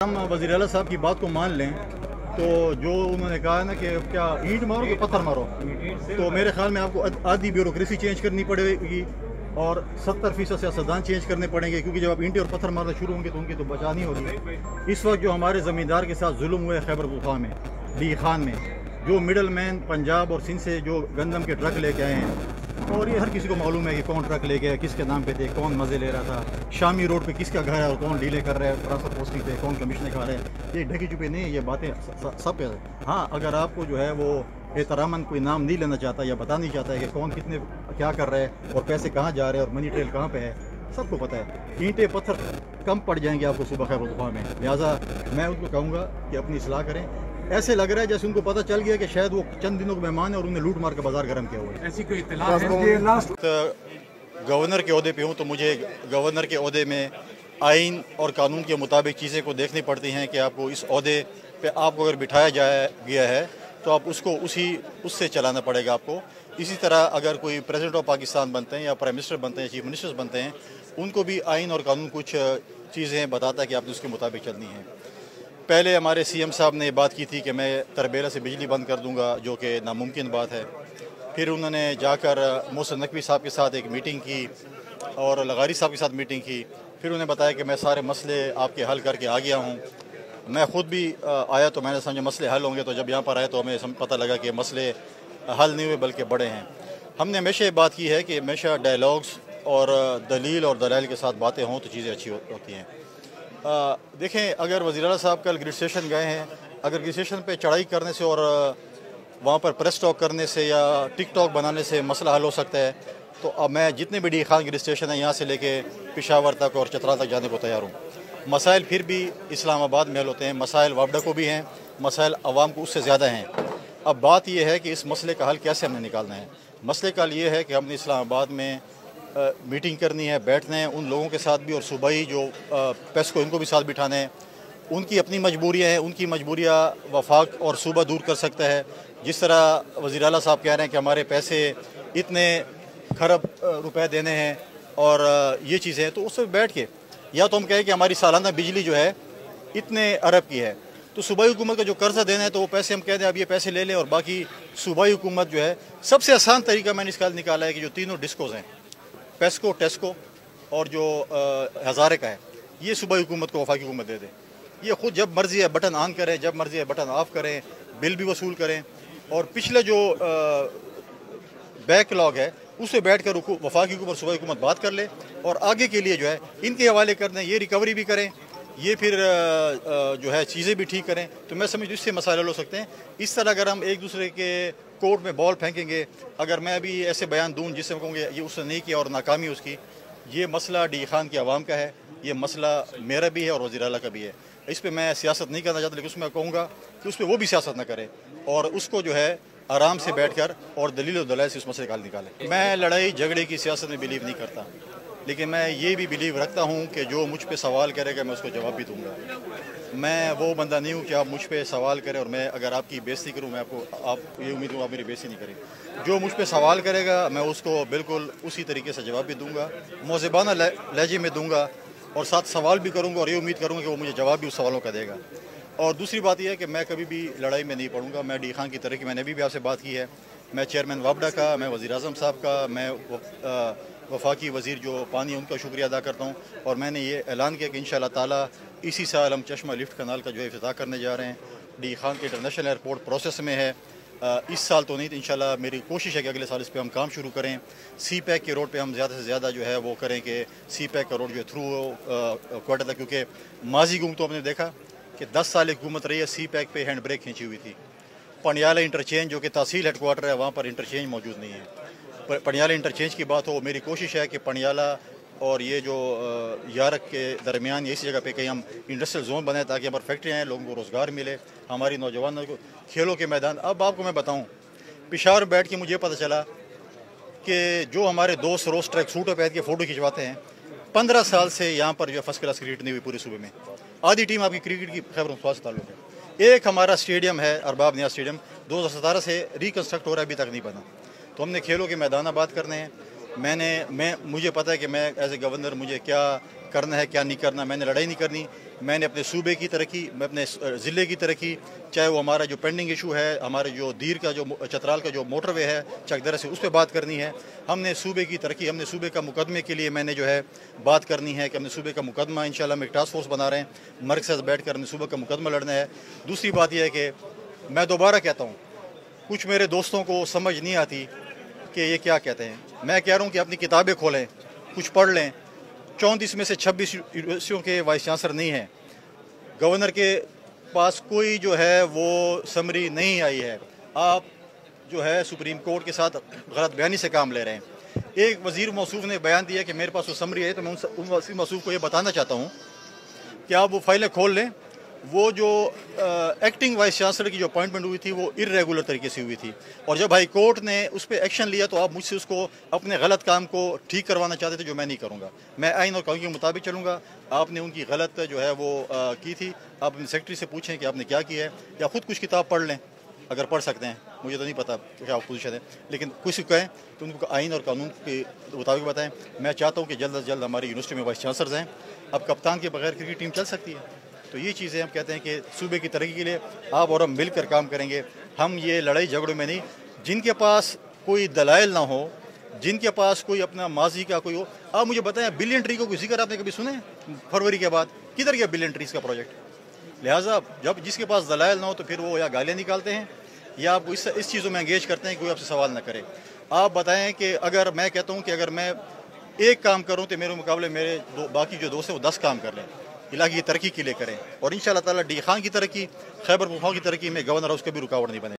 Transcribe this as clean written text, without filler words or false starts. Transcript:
हम वज़ीर आला साहब की बात को मान लें तो जो उन्होंने कहा है ना कि क्या ईंट मारो कि पत्थर मारो, तो मेरे ख्याल में आपको आधी ब्यूरोक्रेसी चेंज करनी पड़ेगी और 70% सियासतदान चेंज करने पड़ेंगे, क्योंकि जब आप ईंटें और पत्थर मारना शुरू होंगे तो उनकी तो बचा नहीं होगी। इस वक्त जो हमारे ज़मींदार के साथ जुल्म हुए खैबर पख्तूनख्वा में, डी खान में, जो मिडल मैन पंजाब और सिंध से जो गंदम के ट्रक लेके आए हैं, और ये हर किसी को मालूम है कि कौन ट्रक लेके आया, किसके नाम पे थे, कौन मज़े ले रहा था, शामी रोड पे किसका घर है और कौन डीले कर रहा है, ट्रांसफर पोस्टिंग पे कौन कमीशन खा रहा है, ये ढकी छुपी नहीं है, ये बातें सब पे। हाँ, अगर आपको जो है वो एहतरामन कोई नाम नहीं लेना चाहता या बता नहीं चाहता है कि कौन कितने क्या कर रहा है और पैसे कहाँ जा रहे हैं और मनी ट्रेल कहाँ पे है, सबको पता है। ईंटें पत्थर कम पड़ जाएंगे आपको सुबह खैबर पख्तूनख्वा में। लिहाजा मैं उनको कहूँगा कि अपनी इस्लाह करें। ऐसे लग रहा है जैसे उनको पता चल गया कि शायद वो चंद दिनों के मेहमान है और उन्हें लूट मार के बाजार गर्म किया हुआ है। ऐसी कोई इत्तला है? गवर्नर के ओहदे पे हूँ तो मुझे गवर्नर के ओहदे में आइन और कानून के मुताबिक चीज़ें को देखनी पड़ती हैं कि आपको इस ओहदे पे आपको अगर बिठाया गया है तो आप उसको उससे चलाना पड़ेगा आपको। इसी तरह अगर कोई प्रेसिडेंट ऑफ पाकिस्तान बनते हैं या प्राइम मिनिस्टर बनते हैं, चीफ मिनिस्टर्स बनते हैं, उनको भी आइन और कानून कुछ चीज़ें बताता है कि आपने उसके मुताबिक चलनी है। पहले हमारे सीएम साहब ने बात की थी कि मैं तरबेला से बिजली बंद कर दूंगा, जो कि नामुमकिन बात है। फिर उन्होंने जाकर मोहसिन नकवी साहब के साथ एक मीटिंग की और लगारी साहब के साथ मीटिंग की। फिर उन्हें बताया कि मैं सारे मसले आपके हल करके आ गया हूँ। मैं ख़ुद भी आया तो मैंने समझा मसले हल होंगे, तो जब यहाँ पर आए तो हमें पता लगा कि मसले हल नहीं हुए बल्कि बड़े हैं। हमने हमेशा ये बात की है कि हमेशा डायलॉग्स और दलील और दलाइल के साथ बातें हों तो चीज़ें अच्छी होती हैं। देखें, अगर वज़ीर आला साहब कल गिर स्टेशन गए हैं, अगर गिर स्टेशन पे चढ़ाई करने से और वहाँ पर प्रेस टॉक करने से या टिकटॉक बनाने से मसला हल हो सकता है, तो अब मैं जितने भी डी खान गिर स्टेशन है यहाँ से लेके पेशावर तक और चतरा तक जाने को तैयार हूँ। मसाइल फिर भी इस्लामाबाद में हल होते हैं, मसाइल वापडा को भी हैं, मसाइल अवाम को उससे ज़्यादा हैं। अब बात यह है कि इस मसले का हल कैसे हमने निकालना है। मसले का ये है कि हमने इस्लामाबाद में मीटिंग करनी है, बैठना है उन लोगों के साथ भी, और सूबाई जो पेस्को इनको भी साथ बिठाना है। उनकी अपनी मजबूरियाँ हैं, उनकी मजबूरियाँ वफाक और सूबा दूर कर सकता है। जिस तरह वज़ीर आला साहब कह रहे हैं कि हमारे पैसे इतने खरब रुपए देने हैं और ये चीज़ें हैं, तो उससे बैठ के या तो हम कहें कि हमारी सालाना बिजली जो है इतने अरब की है, तो सूबाई हुकूमत का जो कर्जा देना है तो वो पैसे हम कह दें अब ये पैसे ले लें, और बाकी सूबाई हुकूमत जो है, सबसे आसान तरीका मैंने इसका निकाला है कि जो तीनों डिस्कोज हैं, पेस्को, टेस्को और जो हज़ारे का है, ये सूबाई हुकूमत को वफाकी हुकूमत दे दे। ये खुद जब मर्ज़ी है बटन ऑन करें, जब मर्ज़ी है बटन ऑफ करें, बिल भी वसूल करें, और पिछले जो बैकलॉग है उससे बैठ कर वफाकी हुकूमत सूबाई हुकूमत बात कर ले और आगे के लिए जो है इनके हवाले कर दें, ये रिकवरी भी करें, ये फिर जो है चीज़ें भी ठीक करें, तो मैं समझ इससे मसाइल हो सकते हैं। इस तरह अगर हम एक दूसरे के कोर्ट में बॉल फेंकेंगे, अगर मैं अभी ऐसे बयान दूँ जिससे कहूँगे ये उसने नहीं किया और नाकामी उसकी, ये मसला डी खान की आवाम का है, ये मसला मेरा भी है और वज़ीर आला का भी है। इस पर मैं सियासत नहीं करना चाहता, लेकिन उसमें कहूँगा कि उस पर वो भी सियासत न करे और उसको जो है आराम से बैठकर और दलील और दलाइल से उस मसले का हल निकाले। मैं लड़ाई झगड़े की सियासत में बिलीव नहीं करता, लेकिन मैं ये भी बिलीव रखता हूँ कि जो मुझ पे सवाल करेगा मैं उसको जवाब भी दूंगा। मैं वो बंदा नहीं हूँ कि आप मुझ पे सवाल करें और मैं अगर आपकी बेइज्जती करूँ, मैं आप ये उम्मीद हूँ आप मेरी बेइज्जती नहीं करें। जो मुझ पे सवाल करेगा मैं उसको बिल्कुल उसी तरीके से जवाब भी दूंगा, मौज़िबाना लहजे में दूंगा, और साथ सवाल भी करूँगा और ये उम्मीद करूँगा कि वो मुझे जवाब भी उस सवालों का देगा। और दूसरी बात यह है कि मैं कभी भी लड़ाई में नहीं पड़ूंगा। मैं डी खान की तरह की, मैंने भी आपसे बात की है, मैं चेयरमैन वापडा का, मैं वज़ीर आज़म साहब का, मैं वफाकी वज़ीर जो पानी उनका शुक्रिया अदा करता हूँ, और मैंने ये ऐलान किया कि इंशाअल्लाह ताला इसी साल हम चश्मा लिफ्ट कनाल का जो है इफ्तिताह करने जा रहे हैं। डी खान के इंटरनेशनल एयरपोर्ट प्रोसेस में है, इस साल तो नहीं, तो इंशाअल्लाह मेरी कोशिश है कि अगले साल इस पर हम काम शुरू करें। सी पैक के रोड पे हम ज़्यादा से ज़्यादा जो है वो करें कि सी पैक का रोड जो है थ्रू क्वार्टर तक, क्योंकि माजी हुकूमत तो हमने देखा कि 10 साल हुकूमत रही है, सी पैक पे हैंड ब्रेक खींची हुई थी। पनियाला इंटरचेंज जो कि तहसील हेडक्वार्टर है, वहाँ पर इंटरचेंज मौजूद नहीं है। पनियाला इंटरचेंज की बात हो, मेरी कोशिश है कि पनियाला और ये जो यारक के दरमियान इसी जगह पे कहीं हम इंडस्ट्रियल जोन बनाए ताकि हमारी फैक्ट्रियाँ हैं, लोगों को रोज़गार मिले, हमारी नौजवानों को खेलों के मैदान। अब आपको मैं बताऊँ, पेशावर बैठ के मुझे पता चला कि जो हमारे दोस्त रोज़ ट्रैक सूटों पहन के फ़ोटो खिंचवाते हैं, 15 साल से यहाँ पर जो फर्स्ट क्लास क्रिकेट नहीं हुई पूरे सूबे में। आधी टीम आपकी क्रिकेट की खैबर पख्तूनख्वा से ताल्लुक़ है। एक हमारा स्टेडियम है अरबाब नियाज़ स्टेडियम, 2017 से रिकन्स्ट्रक्ट हो रहा है, अभी तक नहीं बना। तो हमने खेलों के मैदान बात करने हैं। मुझे पता है कि मैं एज ए गवर्नर मुझे क्या करना है क्या नहीं करना। मैंने लड़ाई नहीं करनी, मैंने अपने सूबे की तरक्की, मैं अपने ज़िले की तरक्की, चाहे वो हमारा जो पेंडिंग इशू है, हमारे जो दीर का जो चतराल का जो मोटरवे है चकदरा से, उस पर बात करनी है। हमने सूबे की तरक्की, हमने सूबे का मुकदमे के लिए मैंने जो है बात करनी है कि हमने सूबे का मुकदमा इंशाल्लाह हम एक टास्क फोर्स बना रहे हैं, मर्ग से बैठ कर हमने सूबे का मुकदमा लड़ना है। दूसरी बात यह है कि मैं दोबारा कहता हूँ, कुछ मेरे दोस्तों को समझ नहीं आती कि ये क्या कहते हैं। मैं कह रहा हूँ कि अपनी किताबें खोलें, कुछ पढ़ लें। 34 में से 26 यूनिवर्सिटियों के वाइस चांसलर नहीं हैं। गवर्नर के पास कोई जो है वो समरी नहीं आई है। आप जो है सुप्रीम कोर्ट के साथ गलत बयानी से काम ले रहे हैं। एक वज़ीर मौसूफ ने बयान दिया कि मेरे पास वो समरी है, तो मैं उन वज़ीर मौसूफ को ये बताना चाहता हूँ कि आप वो फाइलें खोल लें। वो जो एक्टिंग वाइस चांसलर की जो अपॉइंटमेंट हुई थी वो इर्रेगुलर तरीके से हुई थी, और जब हाई कोर्ट ने उस पर एक्शन लिया तो आप मुझसे उसको अपने गलत काम को ठीक करवाना चाहते थे, जो मैं नहीं करूँगा। मैं आइन और कानून के मुताबिक चलूँगा। आपने उनकी गलत जो है वो की थी। आप अपने सेक्रेटरी से पूछें कि आपने क्या किया है, या ख़ुद कुछ किताब पढ़ लें अगर पढ़ सकते हैं। मुझे तो नहीं पता क्या पोजीशन है, लेकिन कुछ कहें तो उनको आइन और कानून के मुताबिक बताएं। मैं चाहता हूँ कि जल्द से जल्द हमारी यूनिवर्सिटी में वाइस चांसलर्स हैं। अब कप्तान के बगैर क्रिकेट टीम चल सकती है? तो ये चीज़ें हम कहते हैं कि सूबे की तरक्की के लिए आप और हम मिलकर काम करेंगे। हम ये लड़ाई झगड़ों में नहीं, जिनके पास कोई दलाइल ना हो, जिनके पास कोई अपना माजी का कोई हो। आप मुझे बताएं, बिलियन ट्री को कोई जिक्र आपने कभी सुने फरवरी के बाद? किधर गया बिलियन ट्रीज का प्रोजेक्ट? लिहाजा जब जिसके पास दलाइल ना हो तो फिर वो या गालियाँ निकालते हैं या आप इस चीज़ों में एंगेज करते हैं कि कोई आपसे सवाल ना करे। आप बताएं कि अगर मैं कहता हूँ कि अगर मैं एक काम करूँ तो मेरे मुकाबले मेरे बाकी जो दोस्त हैं वो 10 काम कर लें, इलाके की तरक्की के लिए करें, और इंशाअल्लाह ताला डी खान की तरक्की, खैबर पख्तूनख्वा की तरक्की में गवर्नर हाउस का भी रुकावट नहीं बने।